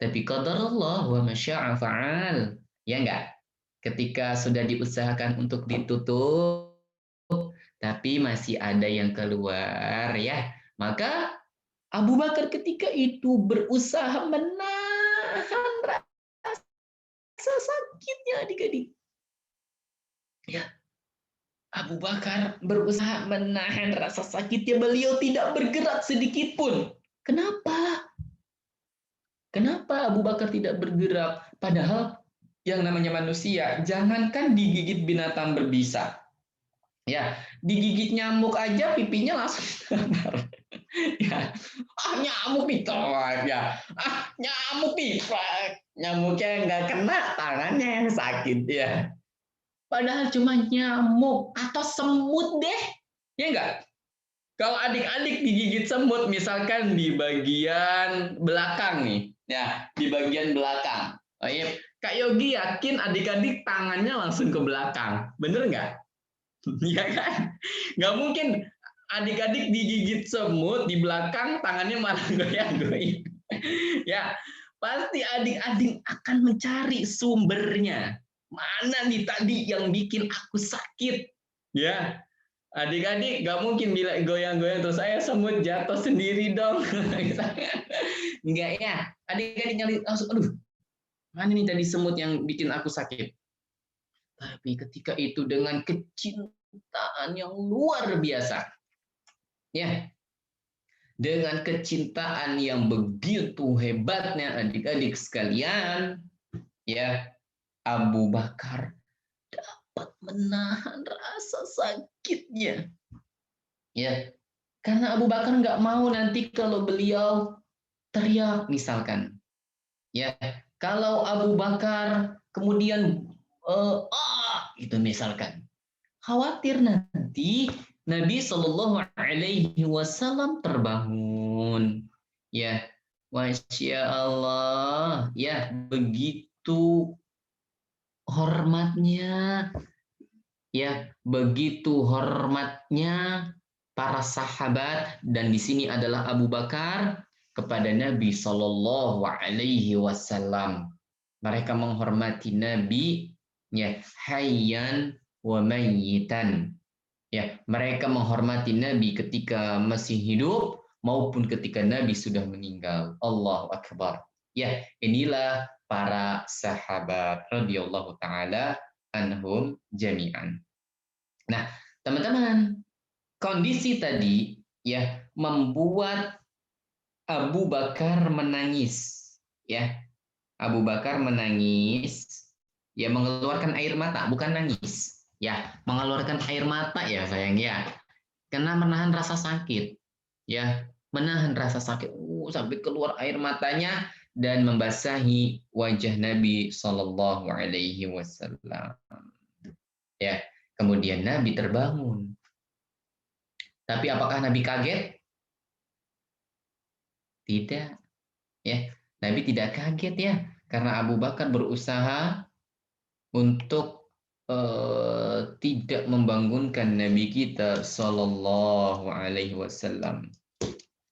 S1: Tapi qadarullah wa masya'a fa'al. Ya enggak? Ketika sudah diusahakan untuk ditutup, tapi masih ada yang keluar ya. Maka Abu Bakar ketika itu berusaha menahan rasa sakitnya adik-adik. Ya, Abu Bakar berusaha menahan rasa sakitnya. Beliau tidak bergerak sedikit pun. Kenapa? Kenapa Abu Bakar tidak bergerak? Padahal yang namanya manusia, jangankan digigit binatang berbisa. Ya, digigit nyamuk aja pipinya langsung samar. Ya, nyamuk pitot ya. Nyamuk pitot. Nyamuknya nggak kena, tangannya yang sakit ya. Padahal cuma nyamuk atau semut deh. Ya enggak? Kalau adik-adik digigit semut misalkan di bagian belakang nih, ya, di bagian belakang. Oh iya, Kak Yogi yakin adik-adik tangannya langsung ke belakang. Bener nggak? Iya kan? Nggak mungkin adik-adik digigit semut di belakang tangannya malah goyang-goyang. Ya, pasti adik-adik akan mencari sumbernya. Mana nih tadi yang bikin aku sakit? Ya, adik-adik nggak mungkin bila goyang-goyang terus saya semut jatuh sendiri dong. Enggak ya, adik-adik nyari langsung, aduh, mana nih tadi semut yang bikin aku sakit? Tapi ketika itu dengan kecintaan yang luar biasa, ya, dengan kecintaan yang begitu hebatnya adik-adik sekalian, ya, Abu Bakar dapat menahan rasa sakitnya. Ya, karena Abu Bakar nggak mau nanti kalau beliau teriak misalkan. Ya, kalau Abu Bakar kemudian itu misalkan, khawatir nanti Nabi Shallallahu Alaihi Wasallam terbangun. Ya, Masya Allah, ya begitu hormatnya, ya begitu hormatnya para sahabat, dan di sini adalah Abu Bakar kepada Nabi Shallallahu Alaihi Wasallam. Mereka menghormati Nabi, ya, hayyan wa mayyitan. Ya, mereka menghormati Nabi ketika masih hidup maupun ketika Nabi sudah meninggal. Allahu Akbar. Ya, inilah para sahabat radhiyallahu taala anhum jami'an. Nah, teman-teman, kondisi tadi ya membuat Abu Bakar menangis. Ya, Abu Bakar menangis, ya mengeluarkan air mata, bukan nangis. Ya, mengeluarkan air mata ya sayang ya. Karena menahan rasa sakit. Ya, menahan rasa sakit sampai keluar air matanya dan membasahi wajah Nabi Shallallahu alaihi wasallam. Ya, kemudian Nabi terbangun. Tapi apakah Nabi kaget? Tidak. Ya, Nabi tidak kaget ya, karena Abu Bakar berusaha untuk tidak membangunkan Nabi kita Sallallahu Alaihi Wasallam.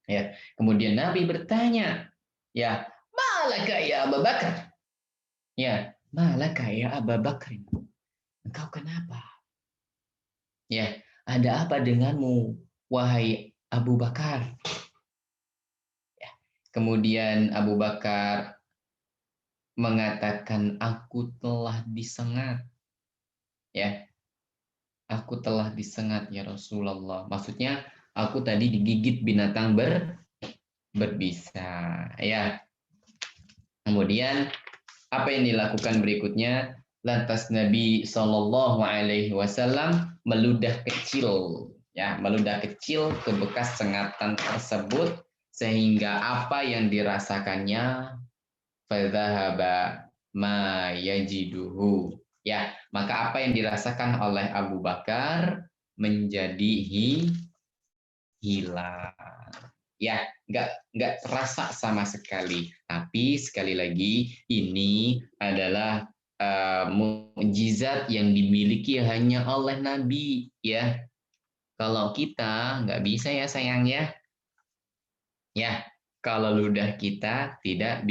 S1: Ya, kemudian Nabi bertanya, ya, malaka ya Abu Bakar? Ya, malaka ya Abu Bakar? Engkau kenapa? Ya, ada apa denganmu, wahai Abu Bakar? Ya, kemudian Abu Bakar mengatakan, aku telah disengat. Ya, aku telah disengat ya Rasulullah. Maksudnya aku tadi digigit binatang berbisa. Ya. Kemudian apa yang dilakukan berikutnya? Lantas Nabi Shallallahu Alaihi Wasallam meludah kecil, ya, meludah kecil ke bekas sengatan tersebut sehingga apa yang dirasakannya fadzahaba ma yajiduhu. Ya, maka apa yang dirasakan oleh Abu Bakar menjadi hilang. Ya, nggak terasa sama sekali. Tapi sekali lagi ini adalah mukjizat yang dimiliki hanya oleh Nabi. Ya, kalau kita nggak bisa ya sayang ya. Ya, kalau ludah kita tidak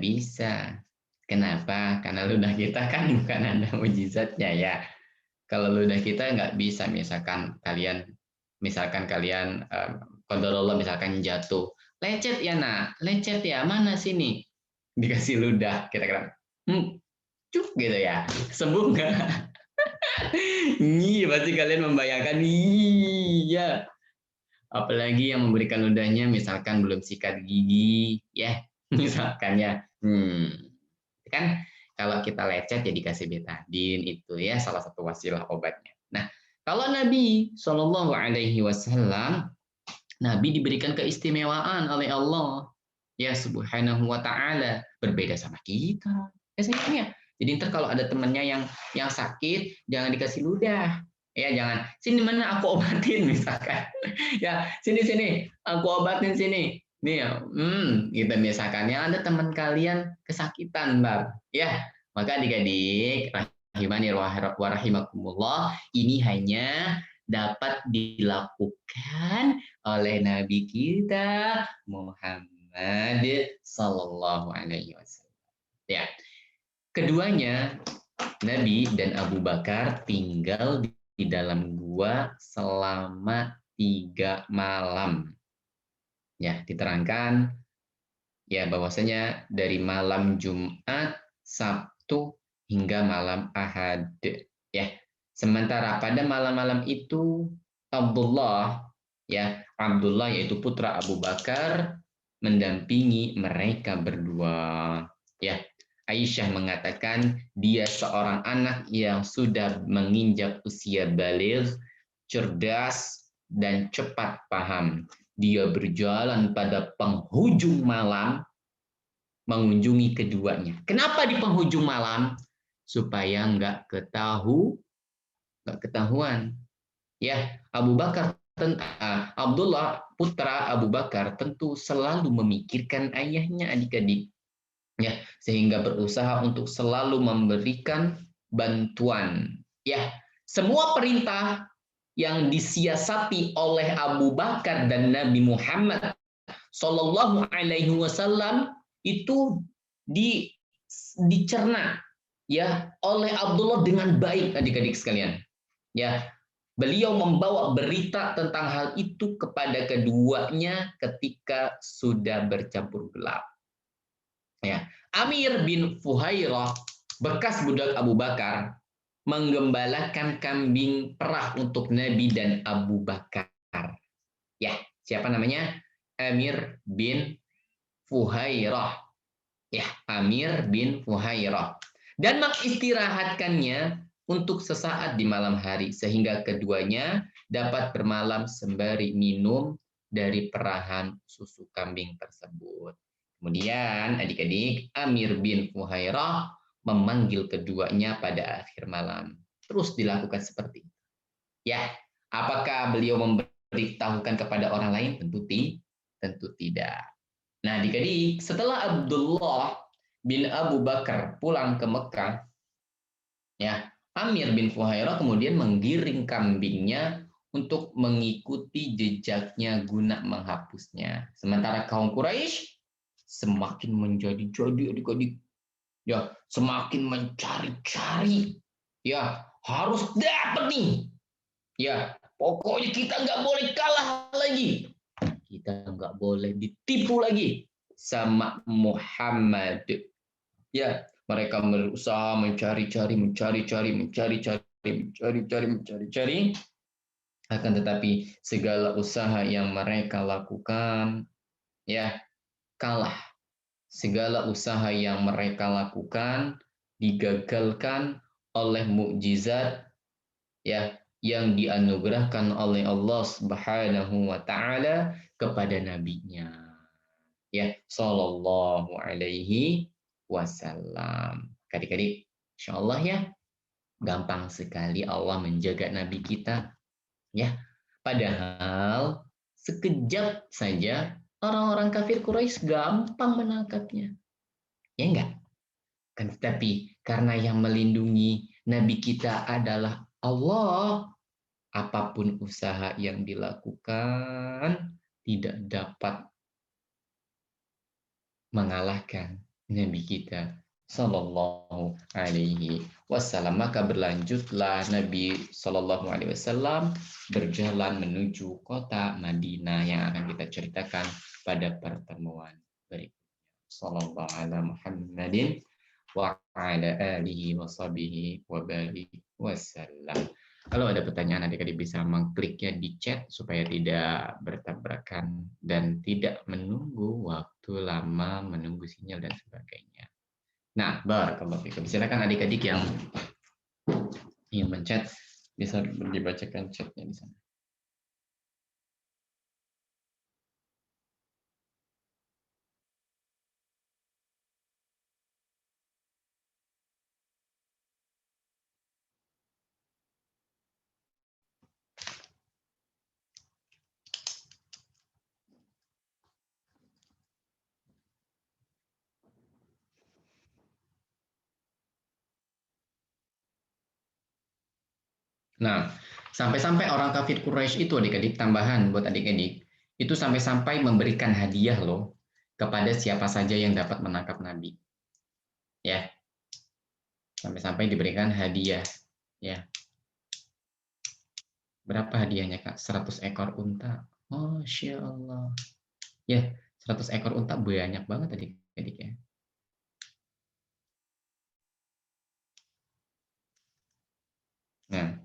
S1: bisa. Kenapa? Karena ludah kita kan bukan ada mujizatnya ya. Kalau ludah kita nggak bisa, misalkan kalian qadarullah misalkan jatuh, lecet ya nak, lecet ya, mana sini, dikasih ludah, kita kira, cuk gitu ya, sembuh nggak? Nih pasti kalian membayangkan, iya. Apalagi yang memberikan ludahnya misalkan belum sikat gigi, ya, misalkan ya, kan kalau kita lecet ya dikasih betadin, itu ya salah satu wasilah obatnya. Nah, kalau Nabi Shallallahu Alaihi Wasallam, Nabi diberikan keistimewaan oleh Allah ya Subhanahu Wa Taala, berbeda sama kita. Ya sayangnya. Jadi ntar kalau ada temennya yang sakit, jangan dikasih ludah. Ya jangan, sini mana aku obatin misalkan. Ya sini aku obatin sini. Nih ya, gitu misalkan. Yang ada teman kalian kesakitan, Bar. Ya, maka adik-adik rahimani wa rahimakumullah, ini hanya dapat dilakukan oleh Nabi kita Muhammad Sallallahu Alaihi Wasallam. Ya, keduanya Nabi dan Abu Bakar tinggal di dalam gua selama 3 malam. Ya, diterangkan ya bahwasanya dari malam Jumat, Sabtu hingga malam Ahad. Ya, sementara pada malam-malam itu Abdullah, ya, Abdullah yaitu putra Abu Bakar mendampingi mereka berdua. Ya, Aisyah mengatakan dia seorang anak yang sudah menginjak usia baligh, cerdas dan cepat paham. Dia berjalan pada penghujung malam mengunjungi keduanya. Kenapa di penghujung malam? Supaya nggak ketahuan. Ya, Abdullah putra Abu Bakar tentu selalu memikirkan ayahnya adik-adik. Ya, sehingga berusaha untuk selalu memberikan bantuan. Ya, semua perintah yang disiasati oleh Abu Bakar dan Nabi Muhammad Shallallahu Alaihi Wasallam itu di, dicerna ya oleh Abdullah dengan baik adik-adik sekalian. Ya, beliau membawa berita tentang hal itu kepada keduanya ketika sudah bercampur gelap. Ya, Amir bin Fuhairah, bekas budak Abu Bakar, menggembalakan kambing perah untuk Nabi dan Abu Bakar. Ya, siapa namanya? Amir bin Fuhairah. Ya, Amir bin Fuhairah. Dan mengistirahatkannya untuk sesaat di malam hari, sehingga keduanya dapat bermalam sembari minum dari perahan susu kambing tersebut. Kemudian adik-adik, Amir bin Fuhairah memanggil keduanya pada akhir malam. Terus dilakukan seperti itu. Ya, apakah beliau memberitahukan kepada orang lain? Tentu tidak. Nah, adik-adik, setelah Abdullah bin Abu Bakar pulang ke Mekah, ya, Amir bin Fuhairah kemudian menggiring kambingnya untuk mengikuti jejaknya guna menghapusnya. Sementara kaum Quraisy semakin menjadi-jadi adik-adik, ya, semakin mencari-cari, ya, harus dapat nih, ya, pokoknya kita nggak boleh kalah lagi, kita nggak boleh ditipu lagi sama Muhammad. Ya, mereka berusaha mencari-cari. Akan tetapi segala usaha yang mereka lakukan, ya, kalah. Segala usaha yang mereka lakukan digagalkan oleh mukjizat, ya, yang dianugerahkan oleh Allah Subhanahu wa taala kepada nabinya, ya, sallallahu alaihi wasallam. Adik-adik, insyaallah ya, gampang sekali Allah menjaga nabi kita, ya. Padahal sekejap saja orang-orang kafir Quraisy gampang menangkapnya. Ya enggak? Kan tetapi karena yang melindungi nabi kita adalah Allah, apapun usaha yang dilakukan tidak dapat mengalahkan Nabi kita Sallallahu Alaihi Wasallam. Maka berlanjutlah Nabi Sallallahu Alaihi Wasallam berjalan menuju kota Madinah yang akan kita ceritakan pada pertemuan berikutnya. Sallallahu ala Muhammadin wa ala alihi wa sahbihi wa barik wasallam. Kalau ada pertanyaan, adik-adik bisa mengkliknya di chat supaya tidak bertabrakan dan tidak menunggu waktu lama menunggu sinyal dan sebagainya. Nah, barakallahu fikum. Silakan adik-adik yang ingin menchat bisa dibacakan chatnya di sana. Nah, sampai-sampai orang kafir Quraisy itu adik-adik, tambahan buat adik-adik, itu sampai-sampai memberikan hadiah loh kepada siapa saja yang dapat menangkap Nabi. Ya, sampai-sampai diberikan hadiah. Ya, berapa hadiahnya Kak? 100 ekor unta. Masya Allah. Ya, 100 ekor unta banyak banget adik-adik ya. Nah,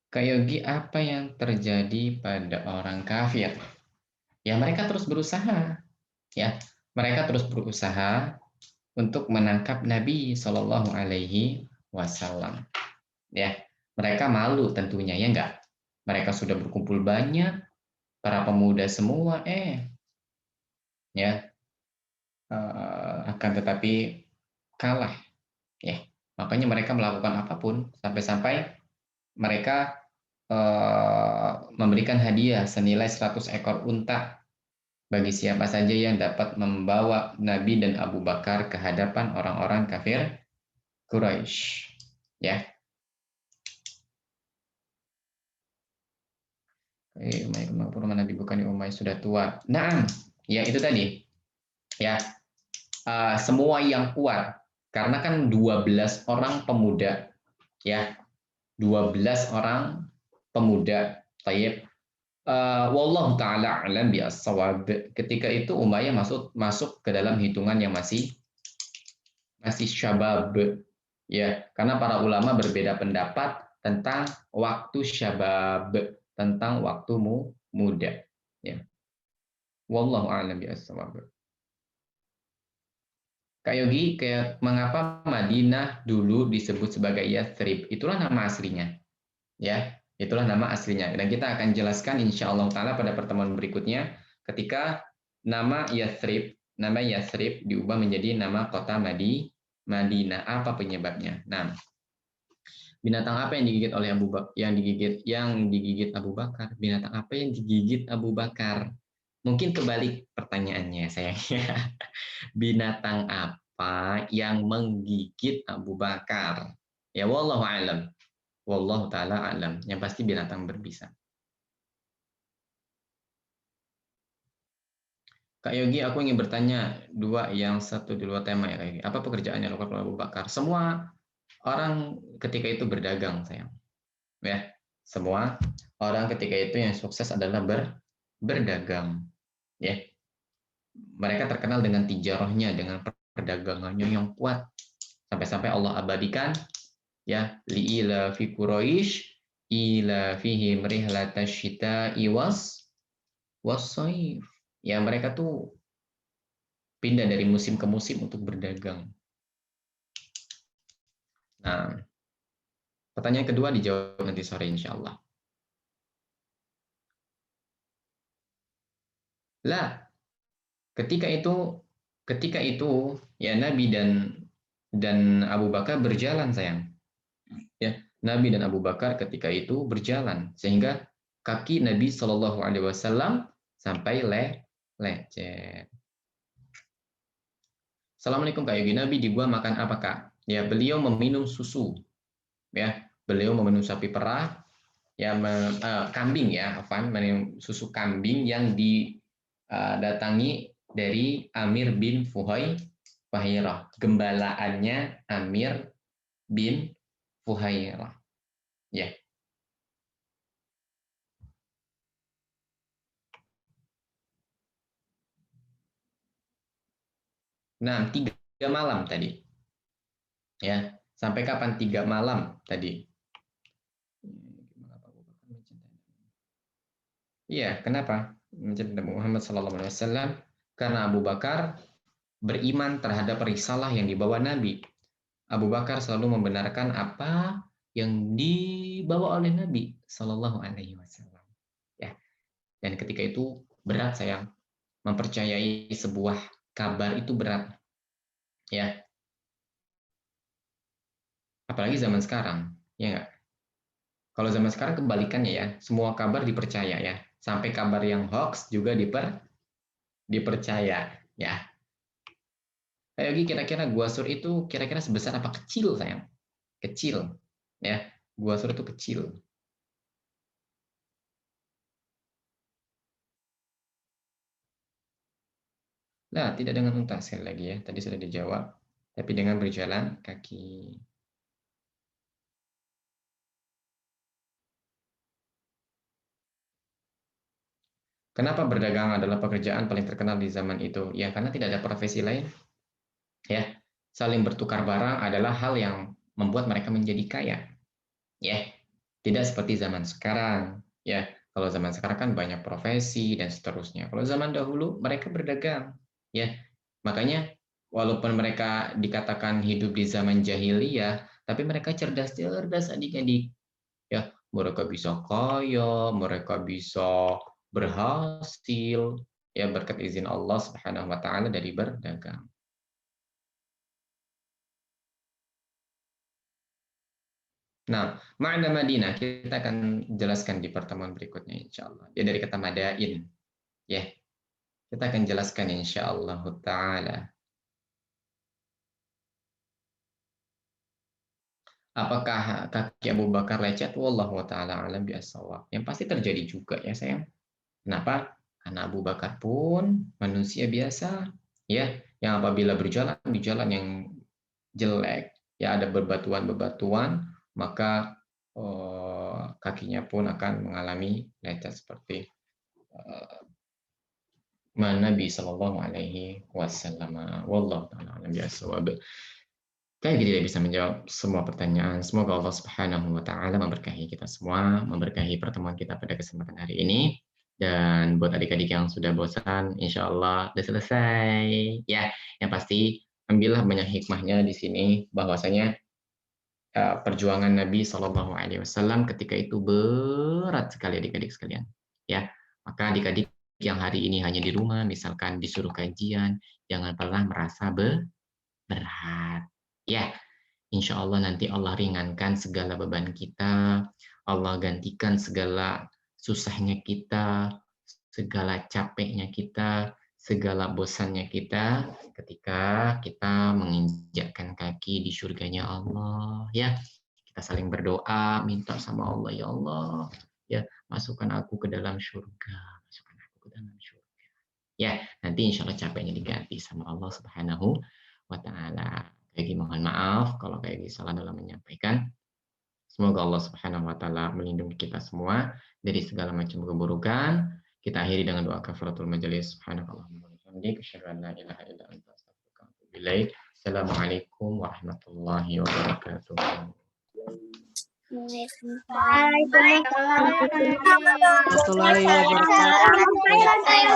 S1: Kak Yogi, apa yang terjadi pada orang kafir? Ya, mereka terus berusaha. Ya, mereka terus berusaha untuk menangkap Nabi Shallallahu Alaihi Wasallam. Ya, mereka malu tentunya, ya enggak? Mereka sudah berkumpul banyak, para pemuda semua, ya, akan tetapi kalah. Ya, makanya mereka melakukan apapun sampai-sampai mereka memberikan hadiah senilai 100 ekor unta bagi siapa saja yang dapat membawa Nabi dan Abu Bakar ke hadapan orang-orang kafir Quraisy. Ya, Nabi bukan Umayyah sudah tua. Nah, ya itu tadi. Ya, semua yang kuat karena kan 12 orang pemuda, ya, 12 orang pemuda. Tayyib. Wallahu taala alam bi'as-shawab. Ketika itu Umayyah masuk ke dalam hitungan yang masih syabab, ya, karena para ulama berbeda pendapat tentang waktu syabab, tentang waktu muda, ya. Wallahu a'lam bi'as-shawab. Kak Yogi, mengapa Madinah dulu disebut sebagai Yathrib? Itulah nama aslinya, ya. Itulah nama aslinya. Dan kita akan jelaskan insya Allah taala pada pertemuan berikutnya ketika nama Yathrib diubah menjadi nama kota Madinah. Apa penyebabnya? Nah, binatang apa yang digigit oleh Abu Bakar? Yang digigit Abu Bakar. Binatang apa yang digigit Abu Bakar? Mungkin kebalik pertanyaannya sayangnya. Binatang apa yang menggigit Abu Bakar? Ya wallahu alam. Wallahu taala alam. Yang pasti binatang berbisa. Kak Yogi, aku ingin bertanya satu di luar tema ya Kak Yogi. Apa pekerjaannya oleh Abu Bakar? Semua orang ketika itu berdagang, sayang. Ya, semua orang ketika itu yang sukses adalah berdagang. Ya, mereka terkenal dengan tijarahnya, dengan perdagangannya yang kuat. Sampai-sampai Allah abadikan, ya, li'ila fi Quraisy ila fihim rihlatash syita'i was-shaif. Ya, mereka tuh pindah dari musim ke musim untuk berdagang. Nah, pertanyaan kedua dijawab nanti sore insya Allah. Lah, ketika itu ya Nabi dan Abu Bakar berjalan, sayang. Ya, Nabi dan Abu Bakar ketika itu berjalan sehingga kaki Nabi Shallallahu Alaihi Wasallam sampai lecet. Assalamualaikum Kak Yogi. Nabi di gua makan apa Kak? Ya, beliau meminum susu. Ya, beliau meminum sapi perah, ya, kambing ya, minum susu kambing yang didatangi dari Amir bin Fuhairah, gembalaannya Amir bin Fuhairah. Ya. Nah, 3 malam tadi. Ya, sampai kapan 3 malam tadi? Iya, kenapa? Mencintai Muhammad SAW karena Abu Bakar beriman terhadap risalah yang dibawa Nabi. Abu Bakar selalu membenarkan apa yang dibawa oleh Nabi Shallallahu Alaihi Wasallam. Ya, dan ketika itu berat, sayang, mempercayai sebuah kabar itu berat. Ya, apalagi zaman sekarang, ya nggak? Kalau zaman sekarang kebalikannya ya, semua kabar dipercaya ya, sampai kabar yang hoax juga dipercaya ya. Kayak lagi kira-kira Gua Sur itu kira-kira sebesar apa, kecil sayang? Kecil ya, Gua Sur itu kecil. Nah, tidak dengan unta sekali lagi ya, tadi sudah dijawab, tapi dengan berjalan kaki. Kenapa berdagang adalah pekerjaan paling terkenal di zaman itu? Ya, karena tidak ada profesi lain. Ya, saling bertukar barang adalah hal yang membuat mereka menjadi kaya. Ya, Tidak seperti zaman sekarang, ya. Kalau zaman sekarang kan banyak profesi dan seterusnya. Kalau zaman dahulu mereka berdagang, ya. Makanya walaupun mereka dikatakan hidup di zaman jahiliyah, tapi mereka cerdas-cerdas adik-adik. Ya, mereka bisa kaya, mereka bisa berhasil, ya berkat izin Allah Subhanahu wa taala dari berdagang. Nah, makna Madinah kita akan jelaskan di pertemuan berikutnya insya Allah. Ya dari kata madain, ya kita akan jelaskan insya Allah taala. Apakah kaki Abu Bakar lecet? Wallahu taala alam bi'as-shawab. Yang pasti terjadi juga ya sayang. Kenapa? Karena Abu Bakar pun manusia biasa, ya, yang apabila berjalan di jalan yang jelek, ya ada bebatuan-bebatuan, maka kakinya pun akan mengalami lecet seperti Nabi Shallallahu Alaihi Wasallam. Wallahu taala alam bi'as-shawab. Saya tidak bisa menjawab semua pertanyaan. Semoga Allah Subhanahu wa taala memberkahi kita semua, memberkahi pertemuan kita pada kesempatan hari ini. Dan buat adik-adik yang sudah bosan, insya Allah sudah selesai. Ya, yang pasti ambillah banyak hikmahnya di sini bahwasanya perjuangan Nabi Shallallahu Alaihi Wasallam ketika itu berat sekali adik-adik sekalian. Ya, maka adik-adik yang hari ini hanya di rumah, misalkan disuruh kajian, jangan pernah merasa berat. Ya, insya Allah nanti Allah ringankan segala beban kita, Allah gantikan segala susahnya kita, segala capeknya kita, segala bosannya kita ketika kita menginjakkan kaki di surganya Allah. Ya, kita saling berdoa, minta sama Allah, ya Allah, ya masukkan aku ke dalam surga, masukkan aku ke dalam surga. Ya, nanti insya Allah capeknya diganti sama Allah Subhanahu wa Ta'ala. Kayak mohon maaf kalau kayak salah dalam menyampaikan. Semoga Allah Subhanahu wa taala melindungi kita semua dari segala macam keburukan. Kita akhiri dengan doa kafaratul majelis. Subhanakallahumma wa bihamdika asyhadu an la ilaha illa anta astaghfiruka wa atubu ilaik. Assalamualaikum warahmatullahi wabarakatuh.
S3: Waalaikumsalam warahmatullahi wabarakatuh.